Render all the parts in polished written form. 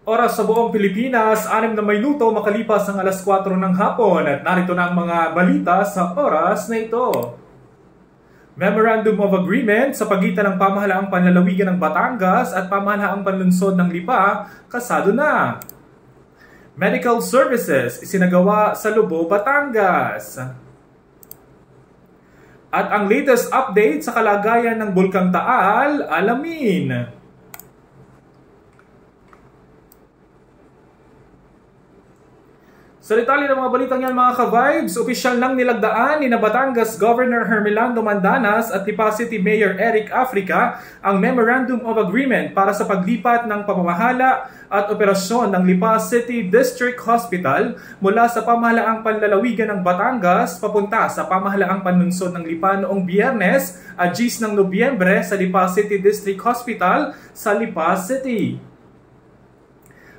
Oras sa buong Pilipinas, 6 na minuto makalipas ang alas 4 ng hapon at narito na ang mga balita sa oras na ito. Memorandum of Agreement sa pagitan ng pamahalaang panlalawigan ng Batangas at pamahalaang panlunsod ng Lipa, kasado na. Medical services isinagawa sa Lubo, Batangas. At ang latest update sa kalagayan ng Bulkang Taal, alamin. Sa detalye ng mga balitang yan mga ka-vibes, opisyal nang nilagdaan ni Batangas Governor Hermelando Mandanas at Lipa City Mayor Eric Africa ang Memorandum of Agreement para sa paglipat ng pamamahala at operasyon ng Lipa City District Hospital mula sa pamahalaang panlalawigan ng Batangas papunta sa pamahalaang panlunsod ng Lipa noong Biyernes, 10 ng Nobyembre sa Lipa City District Hospital sa Lipa City.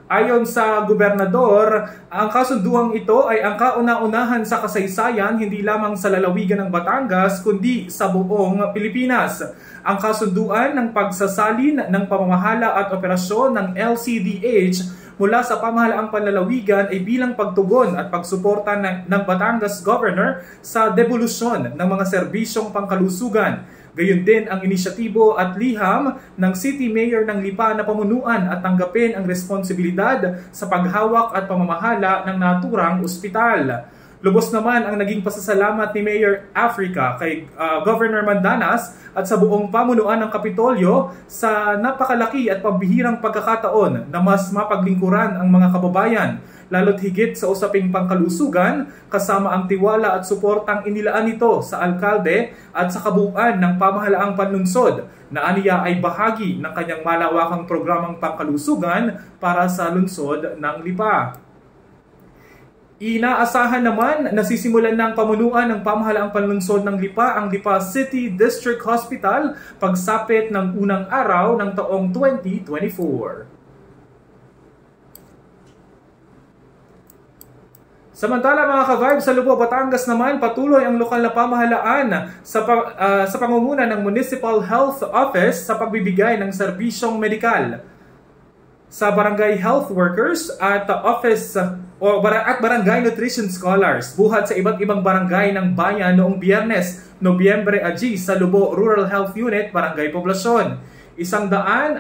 Ayon sa gobernador, ang kasunduang ito ay ang kauna-unahan sa kasaysayan hindi lamang sa lalawigan ng Batangas kundi sa buong Pilipinas. Ang kasunduan ng pagsasalin ng pamamahala at operasyon ng LCDH mula sa pamahalaang panlalawigan ay bilang pagtugon at pagsuporta ng Batangas Governor sa devolusyon ng mga serbisyong pangkalusugan. Gayon din ang inisyatibo at liham ng City Mayor ng Lipa na pamunuan at tanggapin ang responsibilidad sa paghawak at pamamahala ng naturang ospital. Lubos naman ang naging pasasalamat ni Mayor Africa kay Governor Mandanas at sa buong pamunuan ng Kapitolyo sa napakalaki at pambihirang pagkakataon na mas mapaglingkuran ang mga kababayan, lalo't higit sa usaping pangkalusugan kasama ang tiwala at suportang inilaan nito sa alkalde at sa kabuuan ng pamahalaang panlunsod na aniya ay bahagi ng kanyang malawakang programang pangkalusugan para sa lungsod ng Lipa. Inaasahan naman na sisimulan ng pamunuan ng pamahalaang panlunsod ng Lipa ang Lipa City District Hospital pagsapit ng unang araw ng taong 2024. Samantala mga ka-vibes, sa Lubo, Batangas naman patuloy ang lokal na pamahalaan sa pangunguna ng Municipal Health Office sa pagbibigay ng serbisyong medikal sa barangay health workers at barangay nutrition scholars buhat sa iba't ibang barangay ng bayan noong Biyernes, Nobyembre 10 sa Lubo Rural Health Unit, Barangay Poblasyon. 140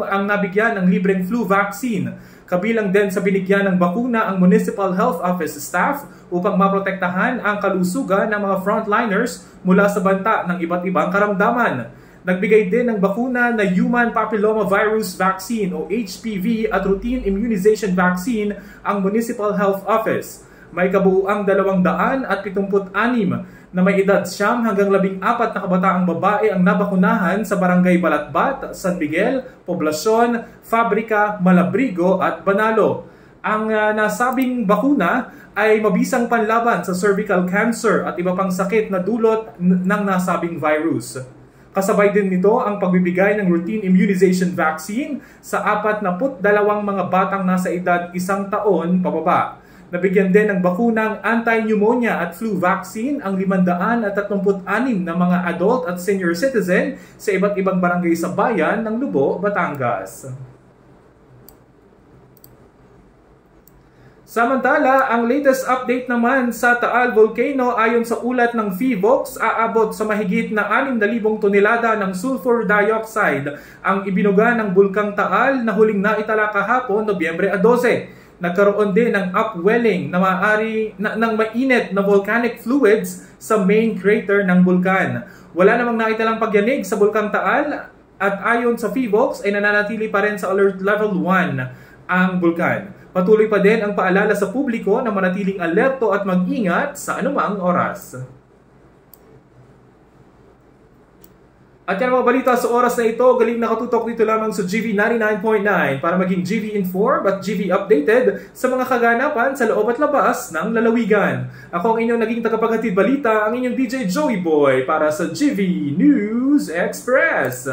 ang nabigyan ng libreng flu vaccine. Kabilang din sa binigyan ng bakuna ang Municipal Health Office staff upang maprotektahan ang kalusugan ng mga frontliners mula sa banta ng iba't ibang karamdaman. Nagbigay din ng bakuna na Human Papillomavirus Vaccine o HPV at Routine Immunization Vaccine ang Municipal Health Office. May kabuuang 276 na may edad 9 hanggang 14 na kabataang babae ang nabakunahan sa Barangay Balatbat, San Miguel, Poblasyon, Fabrika, Malabrigo at Banalo. Ang nasabing bakuna ay mabisang panlaban sa cervical cancer at iba pang sakit na dulot ng nasabing virus. Kasabay din nito ang pagbibigay ng routine immunization vaccine sa 42 mga batang nasa edad 1 taon pababa. Nabigyan din ng bakunang anti-pneumonia at flu vaccine ang 536 na mga adult at senior citizen sa iba't ibang barangay sa bayan ng Lubo, Batangas. Samantala, ang latest update naman sa Taal Volcano ayon sa ulat ng PHIVOLCS, aabot sa mahigit na 6,000 tonelada ng sulfur dioxide ang ibinuga ng Bulkang Taal na huling naitala kahapon, Nobyembre 12. Nagkaroon din ng upwelling na ng mainit na volcanic fluids sa main crater ng bulkan. Wala namang naitalang pagyanig sa Bulkang Taal at ayon sa PHIVOLCS ay nananatili pa rin sa alert level 1 ang bulkan. Patuloy pa din ang paalala sa publiko na manatiling alerto at mag-ingat sa anumang oras. At yan mga balita sa oras na ito, galing nakatutok dito lamang sa GV 99.9 para maging GV informed at GV updated sa mga kaganapan sa loob at labas ng lalawigan. Ako ang inyong naging tagapaghatid balita, ang inyong DJ Joey Boy para sa GV News Express.